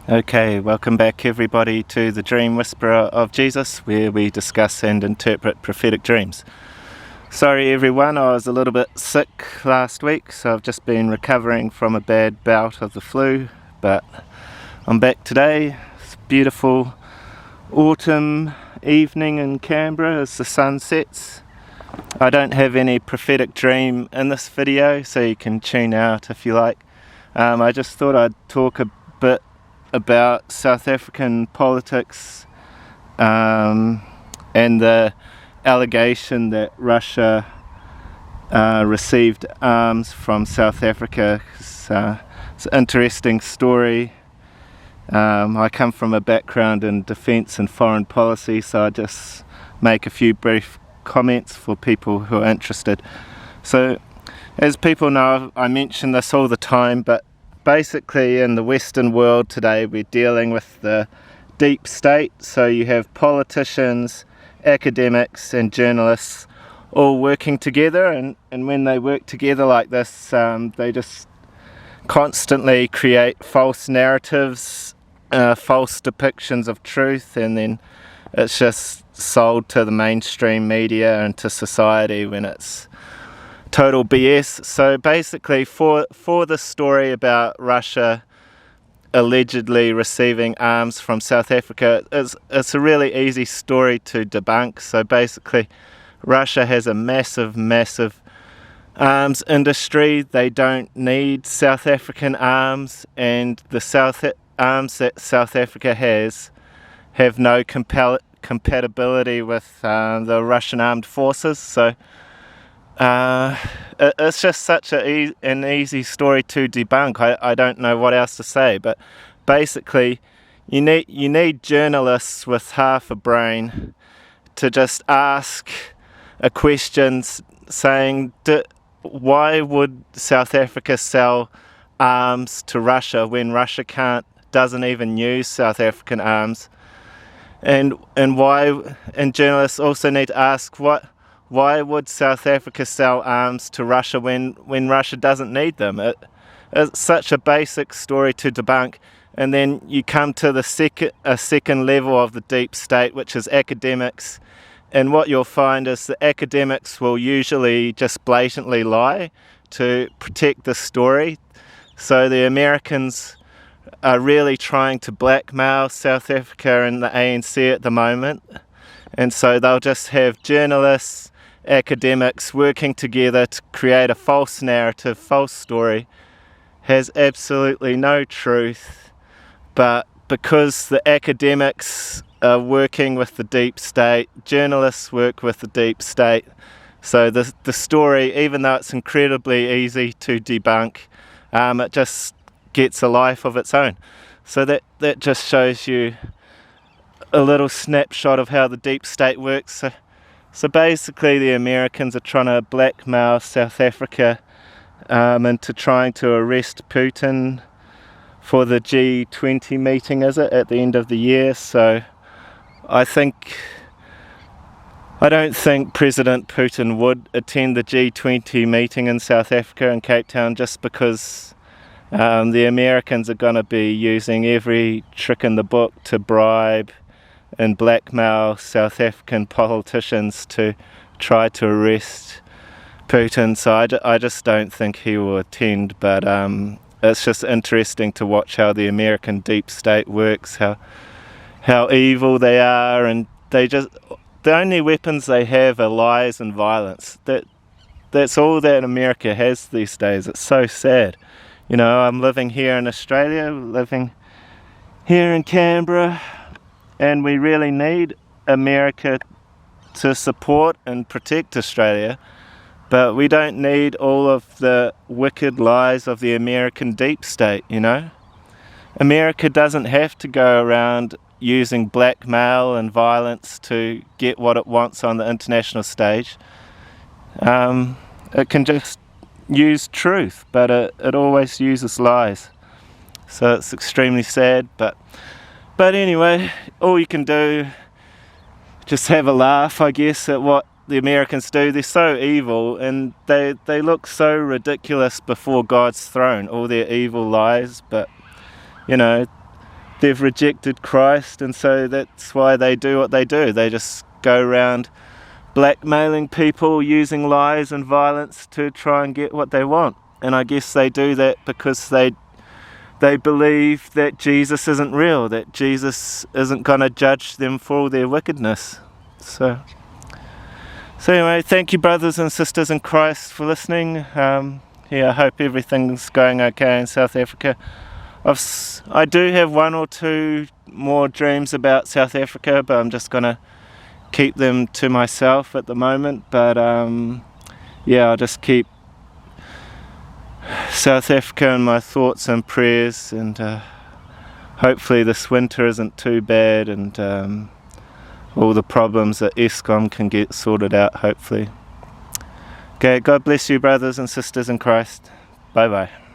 Okay, welcome back everybody to the Dream Whisperer of Jesus, where we discuss and interpret prophetic dreams. Sorry everyone, I was a little bit sick last week, so I've just been recovering from a bad bout of the flu, but I'm back today. It's a beautiful autumn evening in Canberra as the sun sets. I don't have any prophetic dream in this video, so you can tune out if you like. I just thought I'd talk a bit about South African politics and the allegation that Russia received arms from South Africa. It's an interesting story. I come from a background in defence and foreign policy, so I just make a few brief comments for people who are interested. So, as people know, I mention this all the time, but basically in the Western world today we're dealing with the deep state, so you have politicians, academics and journalists all working together, and when they work together like this, they just constantly create false narratives, false depictions of truth, and then it's just sold to the mainstream media and to society when it's total BS. So basically for the story about Russia allegedly receiving arms from South Africa, it's a really easy story to debunk. So basically Russia has a massive arms industry. They don't need South African arms, and the arms that South Africa has have no compatibility with the Russian armed forces. So it's just such an easy story to debunk. I don't know what else to say, but basically you need journalists with half a brain to just ask a question saying, why would South Africa sell arms to Russia when Russia doesn't even use South African arms? And journalists also need to ask, why would South Africa sell arms to Russia when Russia doesn't need them? It's such a basic story to debunk. And then you come to a second level of the deep state, which is academics. And what you'll find is that academics will usually just blatantly lie to protect the story. So the Americans are really trying to blackmail South Africa and the ANC at the moment. And so they'll just have journalists, academics working together to create a false narrative, false story, has absolutely no truth, but because the academics are working with the deep state, journalists work with the deep state, so the story, even though it's incredibly easy to debunk, it just gets a life of its own. So that just shows you a little snapshot of how the deep state works. So basically the Americans are trying to blackmail South Africa into trying to arrest Putin for the G20 meeting, is it, at the end of the year. So I don't think President Putin would attend the G20 meeting in South Africa in Cape Town, just because the Americans are going to be using every trick in the book to bribe and blackmail South African politicians to try to arrest Putin. So I just don't think he will attend, but it's just interesting to watch how the American deep state works, how evil they are, and the only weapons they have are lies and violence. That's all that America has these days. It's so sad. You know, I'm living here in Australia, living here in Canberra, and we really need America to support and protect Australia, but we don't need all of the wicked lies of the American deep state, you know. America doesn't have to go around using blackmail and violence to get what it wants on the international stage. It can just use truth, but it always uses lies. So it's extremely sad, but anyway, all you can do, just have a laugh, I guess, at what the Americans do. They're so evil, and they look so ridiculous before God's throne, all their evil lies, but, you know, they've rejected Christ, and so that's why they do what they do. They just go around blackmailing people, using lies and violence to try and get what they want. And I guess they do that because they believe that Jesus isn't real, that Jesus isn't going to judge them for all their wickedness. So anyway, thank you, brothers and sisters in Christ, for listening. I hope everything's going okay in South Africa. I do have one or two more dreams about South Africa, but I'm just going to keep them to myself at the moment. But I'll just keep South Africa in my thoughts and prayers, and hopefully this winter isn't too bad, and all the problems at Eskom can get sorted out, hopefully. Okay, God bless you, brothers and sisters in Christ. Bye bye.